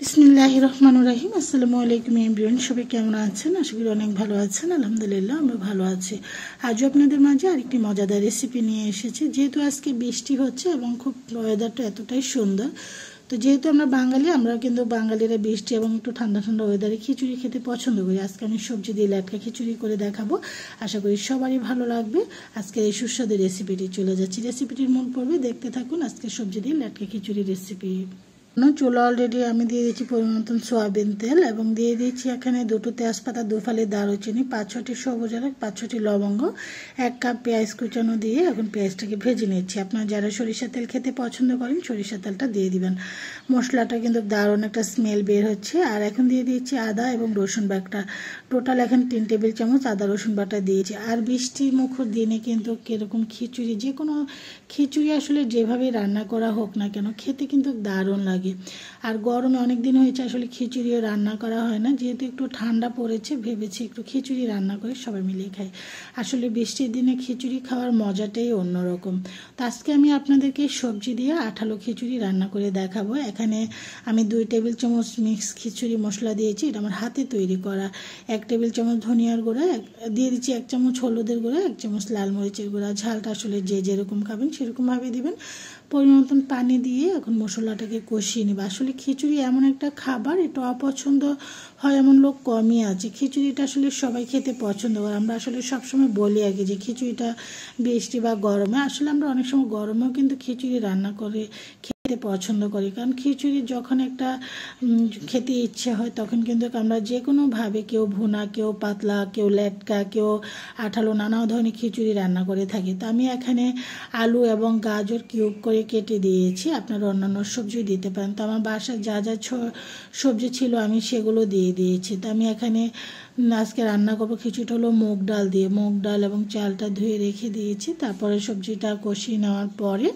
বিসমিল্লাহির রহমানির রহিম। আসসালামু আলাইকুম এভরিওয়ান, সবাই কেমন আছেন? আশা করি অনেক ভালো আছেন। আলহামদুলিল্লাহ আমরা ভালো আছি। আজও আপনাদের মাঝে আরেকটি মজাদার রেসিপি নিয়ে এসেছি। যেহেতু আজকে বৃষ্টি হচ্ছে এবং খুব ওয়েদারটা এতটাই সুন্দর, তো যেহেতু আমরা বাঙালি, আমরা কিন্তু বাঙালিরা বৃষ্টি এবং একটু ঠান্ডা ঠান্ডা ওয়েদারে খিচুড়ি খেতে পছন্দ করি। আজকে আমি সবজি দিয়ে ল্যাটকা খিচুড়ি করে দেখাবো। আশা করি সবারই ভালো লাগবে। আজকের এই সুস্বাদু রেসিপিটি চলে যাচ্ছি রেসিপিটির মূল পর্বে। দেখতে থাকুন আজকে সবজি দিয়ে ল্যাটকা খিচুড়ি রেসিপি। চুলা অলরেডি আমি দিয়ে দিচ্ছি পরিমাণ মতন সয়াবিন তেল এবং দিয়ে দিচ্ছি এখানে দুটো তেজপাতা, 2 ফালি দারুচিনি, 5-6টি সবুজ এলাচ, 5-6টি লবঙ্গ, 1 কাপ পেঁয়াজ কুচানো দিয়ে এখন পেঁয়াজটাকে ভেজে নিচ্ছি। আপনারা যারা সরিষা তেল খেতে পছন্দ করেন সরিষা তেলটা দিয়ে দিবেন। মশলাটা কিন্তু দারুণ একটা স্মেল বের হচ্ছে। আর এখন দিয়ে দিচ্ছি আদা এবং রসুন বাটা। টোটাল এখন 3 টেবিল চামচ আদা রসুন বাটা দিয়েছি। আর বৃষ্টির মুখর দিনে কিন্তু কীরকম খিচুড়ি, যে কোনো খিচুড়ি আসলে যেভাবে রান্না করা হোক না কেন খেতে কিন্তু দারুণ লাগে। আর গরমে অনেক দিন হয়েছে আসলে খিচুড়িও রান্না করা হয় না। যেহেতু একটু ঠান্ডা পড়েছে, ভেবেছি একটু খিচুড়ি রান্না করে সবাই মিলে খাই। আসলে বৃষ্টির দিনে খিচুড়ি খাওয়ার মজাটাই অন্যরকম। তো আজকে আমি আপনাদেরকে সবজি দিয়ে আঠালো খিচুড়ি রান্না করে দেখাবো। এখানে আমি 2 টেবিল চামচ মিক্স খিচুড়ি মশলা দিয়েছি, এটা আমার হাতে তৈরি করা। 1 টেবিল চামচ ধনিয়ার গুঁড়া দিয়ে দিচ্ছি, 1 চামচ হলুদের গুঁড়া, 1 চামচ লাল মরিচের গুঁড়া। ঝালটা আসলে যে যেরকম খাবেন সেরকমভাবে দিবেন। পরিমাণ মতন পানি দিয়ে এখন মশলাটাকে কষিয়ে নেব। আসলে খিচুড়ি এমন একটা খাবার, এটা অপছন্দ হয় এমন লোক কমই আছে। খিচুড়িটা আসলে সবাই খেতে পছন্দ করে। আমরা আসলে সবসময় বলি আর কি যে খিচুড়িটা বৃষ্টি বা গরমে, আসলে আমরা অনেক সময় গরমেও কিন্তু খিচুড়ি রান্না করে খেতে পছন্দ করি। কারণ খিচুড়ি যখন একটা খেতে ইচ্ছে হয় তখন কিন্তু আমরা যে কোনোভাবে, কেউ ভুনা, কেউ পাতলা, কেউ লেটকা, কেউ আঠালো, নানা ধরনের খিচুড়ি রান্না করে থাকি। তো আমি এখানে আলু এবং গাজর কিউব করে কেটে দিয়েছি। আপনারা অন্যান্য সবজি দিতে পারেন। তো আমার বাসায় যা যা সবজি ছিল আমি সেগুলো দিয়ে দিয়েছি। তো আমি এখানে আজকে রান্না করবো খিচুড়িটা হলো মুগ ডাল দিয়ে। মুগ ডাল এবং চালটা ধুয়ে রেখে দিয়েছি। তারপরে সবজিটা কষিয়ে নেওয়ার পরে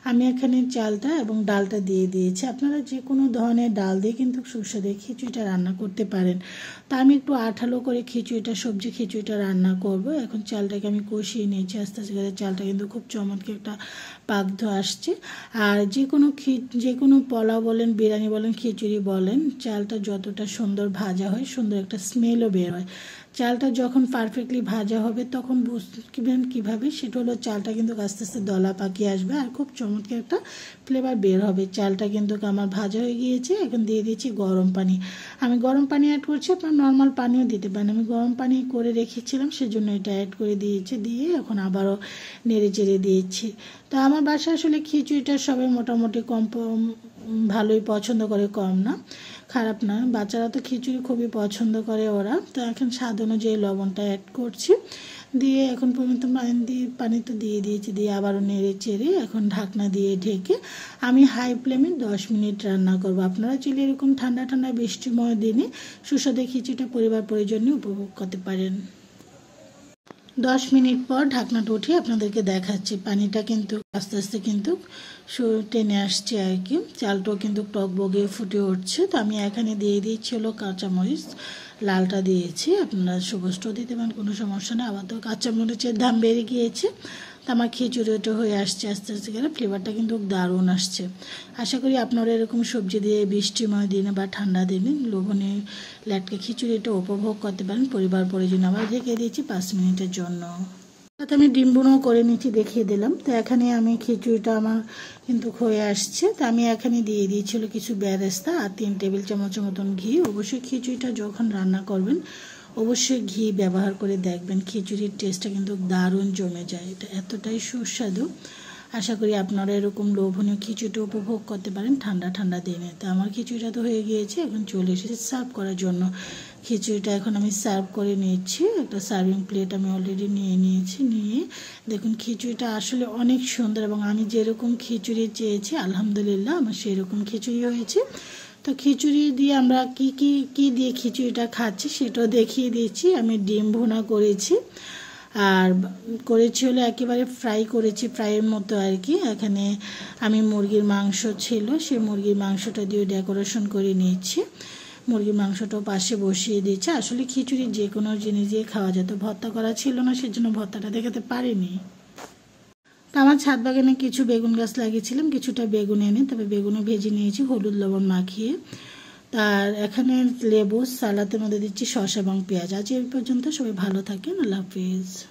আমি এখানে চালটা এবং ডালটা দিয়ে দিয়েছি। আপনারা যে কোনো ধরনের ডাল দিয়ে কিন্তু সুস্বাদু খিচুড়িটা রান্না করতে পারেন। তা আমি একটু আঠালো করে সবজি খিচুড়িটা রান্না করব। এখন চালটাকে আমি কষিয়ে নিয়েছি আস্তে আস্তে। চালটা কিন্তু খুব চমৎকার একটা পাকধ আসছে। আর যে কোনো পোলাও বলেন, বিরিয়ানি বলেন, খিচুড়ি বলেন, চালটা যতটা সুন্দর ভাজা হয় সুন্দর একটা স্মেলও বের হয়। চালটা যখন পারফেক্টলি ভাজা হবে তখন বুঝবেন কীভাবে, সেটা হলো চালটা কিন্তু আস্তে আস্তে দলা পাকিয়ে আসবে আর খুব চমৎকার একটা ফ্লেভার বের হবে। চালটা কিন্তু আমার ভাজা হয়ে গিয়েছে। এখন দিয়ে দিচ্ছি গরম পানি। আমি গরম পানি অ্যাড করছি, আপনার নর্মাল পানিও দিতে পারেন। আমি গরম পানি করে রেখেছিলাম সেজন্য এটা অ্যাড করে দিয়ে এখন আবারও নেড়ে চেড়ে দিয়েছি। তো আমার বাসায় আসলে খিচুড়িটা সবাই মোটামুটি ভালোই পছন্দ করে, কম না, খারাপ না। বাচ্চারা তো খিচুড়ি খুবই পছন্দ করে ওরা। তো এখন স্বাদ অনুযায়ী লবণটা অ্যাড করছি, দিয়ে এখন পর্যন্ত পানি তো দিয়ে দিয়েছি, দিয়ে আবারও নেড়ে চেড়ে এখন ঢাকনা দিয়ে ঢেকে আমি হাই ফ্লেমে 10 মিনিট রান্না করব। আপনারা চাইলে এরকম ঠান্ডা ঠান্ডা বৃষ্টিময় দিনে সুস্বাদু খিচুড়িটা পরিবার পরিজনে উপভোগ করতে পারেন। 10 মিনিট পর ঢাকনাটা উঠিয়ে আপনাদেরকে দেখাচ্ছি। পানিটা কিন্তু আস্তে আস্তে কিন্তু টেনে আসছে আর কি। চালটাও কিন্তু টকবগে ফুটে উঠছে। তো আমি এখানে দিয়ে দিচ্ছি হলো কাঁচামরিচ, লালটা দিয়েছি, আপনারা সবুজটাও দিতে পারেন, কোনো সমস্যা নেই। আবার তো কাঁচামরিচের দাম বেড়ে গিয়েছে। তো আমার খিচুড়িটা হয়ে আসছে আস্তে আস্তে করে, ফ্লেভারটা কিন্তু দারুণ আসছে। আশা করি আপনারা এরকম সবজি দিয়ে বৃষ্টিময় দিনে বা ঠান্ডা দিনে লোভনীয় ল্যাটকা খিচুড়িটা উপভোগ করতে পারেন পরিবার পরিজন। আবার ঢেকে দিয়েছি 5 মিনিটের জন্য। তাতে আমি ডিম বুনো করে নিচ্ছি, দেখিয়ে দিলাম। তো এখানে আমি খিচুড়িটা আমার কিন্তু হয়ে আসছে। তো আমি এখানে দিয়ে দিয়েছিল কিছু বেরেস্তা আর 3 টেবিল চামচের মতন ঘি। অবশ্যই খিচুড়িটা যখন রান্না করবেন অবশ্যই ঘি ব্যবহার করে দেখবেন, খিচুড়ির টেস্টটা কিন্তু দারুণ জমে যায়। এটা এতটাই সুস্বাদু। আশা করি আপনারা এরকম লোভনীয় খিচুড়িটা উপভোগ করতে পারেন ঠান্ডা ঠান্ডা দিনে। তো আমার খিচুড়িটা তো হয়ে গিয়েছে, এখন চলে এসেছে সার্ভ করার জন্য। খিচুড়িটা এখন আমি সার্ভ করে নিচ্ছি। একটা সার্ভিং প্লেট আমি অলরেডি নিয়ে নিয়েছি। নিয়ে দেখুন খিচুড়িটা আসলে অনেক সুন্দর এবং আমি যেরকম খিচুড়ি চেয়েছি আলহামদুলিল্লাহ আমার সেরকম খিচুড়ি হয়েছে। তো খিচুড়ি দিয়ে আমরা কি দিয়ে খিচুড়িটা খাচ্ছি সেটাও দেখিয়ে দিচ্ছি। আমি ডিম ভুনা করেছি আর করেছি হলো একেবারে ফ্রাই করেছি, ফ্রাইয়ের মতো আর কি। এখানে আমি মুরগির মাংস ছিল, সেই মুরগির মাংসটা দিয়ে ডেকোরেশন করে নিয়েছি। মুরগির মাংসটাও পাশে বসিয়ে দিয়েছি। আসলে খিচুড়ি যে কোনো জিনিস দিয়ে খাওয়া যেত, ভর্তা করা ছিল না সেজন্য ভর্তাটা দেখাতে পারিনি। তো আমার ছাদ বাগানে কিছু বেগুন গাছ লাগিয়েছিলাম, কিছুটা বেগুন এনে তবে বেগুনও ভেজে নিয়েছি হলুদ লবণ মাখিয়ে। আর এখানে লেবু সালাদের মধ্যে দিচ্ছি শসা এবং পেঁয়াজ। আজ এই পর্যন্ত, সবাই ভালো থাকেন, আল্লাহ হাফিজ।